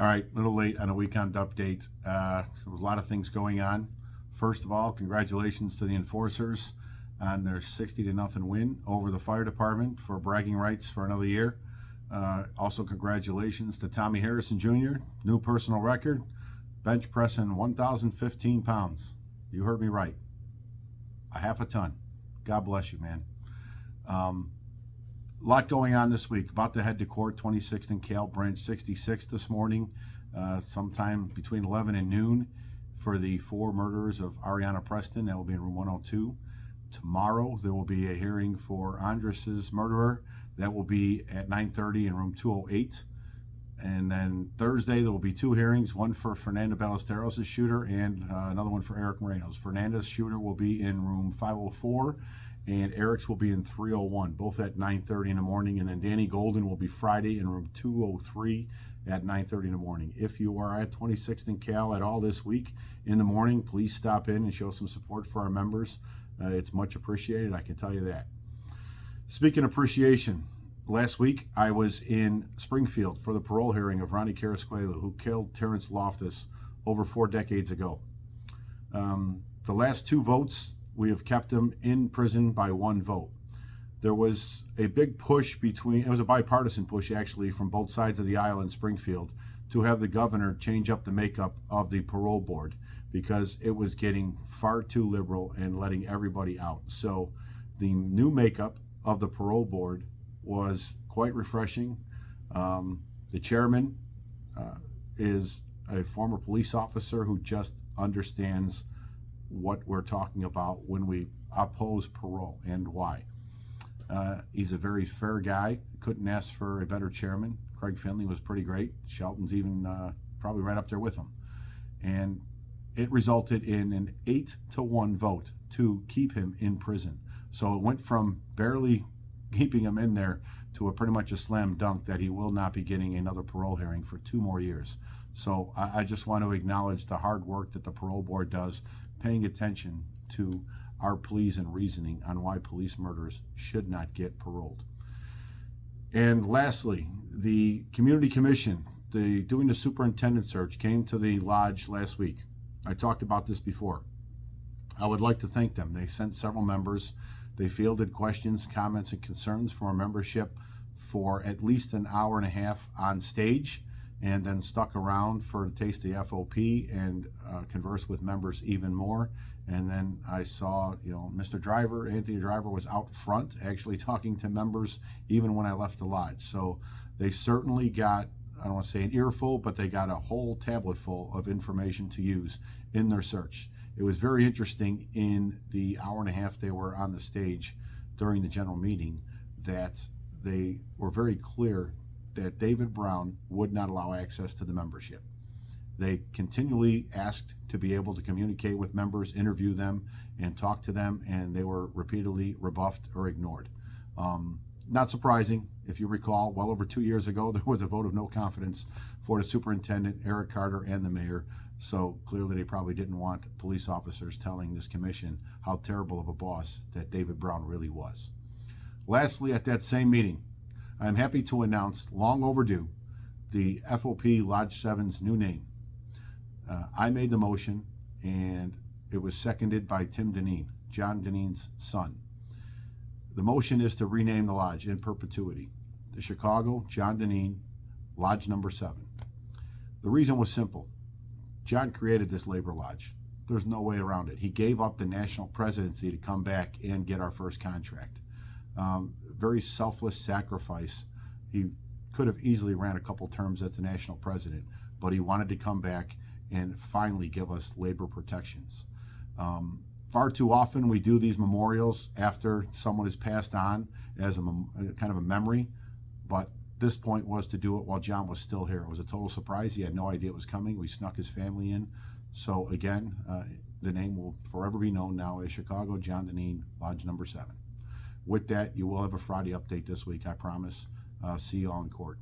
All right, a little late on a weekend update. There was a lot of things going on. First of all, congratulations to the enforcers on their 60-0 win over the fire department for bragging rights for another year. Also, congratulations to Tommy Harrison Jr., new personal record, bench pressing 1,015 pounds. You heard me right, a half a ton. God bless you, man. A lot going on this week. About to head to court, 26th and Cal Branch 66 this morning, sometime between 11 and noon, for the 4 murderers of Ariana Preston. That will be in room 102. Tomorrow there will be a hearing for Andres's murderer. That will be at 9:30 in room 208. And then Thursday there will be 2 hearings, one for Fernando Ballesteros' shooter and another one for Eric Moreno's. Fernando's shooter will be in room 504 and Eric's will be in 301, both at 9:30 in the morning. And then Danny Golden will be Friday in room 203 at 9:30 in the morning. If you are at 26th and Cal at all this week in the morning, please stop in and show some support for our members. It's much appreciated, I can tell you that. Speaking of appreciation, last week I was in Springfield for the parole hearing of Ronnie Carrasquelo, who killed Terrence Loftus over 4 decades ago. The last 2 votes, we have kept him in prison by 1 vote. There was a big push it was a bipartisan push actually from both sides of the aisle in Springfield to have the governor change up the makeup of the parole board because it was getting far too liberal and letting everybody out. So the new makeup of the parole board was quite refreshing. The chairman is a former police officer who just understands what we're talking about when we oppose parole and why. He's a very fair guy. Couldn't ask for a better chairman. Craig Finley was pretty great. Shelton's even probably right up there with him. And it resulted in an 8-1 vote to keep him in prison. So it went from barely keeping him in there to a pretty much a slam dunk that he will not be getting another parole hearing for 2 more years. So I just want to acknowledge the hard work that the parole board does, paying attention to our pleas and reasoning on why police murderers should not get paroled. And lastly, the community commission, doing the superintendent search, came to the lodge last week. I talked about this before. I would like to thank them. They sent several members. They fielded questions, comments, and concerns from our membership for at least an hour and a half on stage, and then stuck around for a taste of the FOP and converse with members even more. And then I saw, Anthony Driver was out front actually talking to members even when I left the lodge. So they certainly got, I don't want to say an earful, but they got a whole tablet full of information to use in their search. It was very interesting in the hour and a half they were on the stage during the general meeting that they were very clear that David Brown would not allow access to the membership. They continually asked to be able to communicate with members, interview them, and talk to them, and they were repeatedly rebuffed or ignored. Not surprising, if you recall, well over 2 years ago, there was a vote of no confidence for the superintendent, Eric Carter, and the mayor. So clearly they probably didn't want police officers telling this commission how terrible of a boss that David Brown really was. Lastly, at that same meeting, I'm happy to announce, long overdue, the FOP Lodge 7's new name. I made the motion, and it was seconded by Tim Deneen, John Deneen's son. The motion is to rename the lodge in perpetuity, the Chicago John Deneen Lodge number 7. The reason was simple. John created this labor lodge. There's no way around it. He gave up the national presidency to come back and get our first contract. Very selfless sacrifice. He could have easily ran a couple terms as the national president, but he wanted to come back and finally give us labor protections. Far too often we do these memorials after someone has passed on as a kind of a memory, but this point was to do it while John was still here. It was a total surprise. He had no idea it was coming. We snuck his family in. So again, the name will forever be known now as Chicago John Deneen Lodge number 7. With that, you will have a Friday update this week, I promise. See you all in court.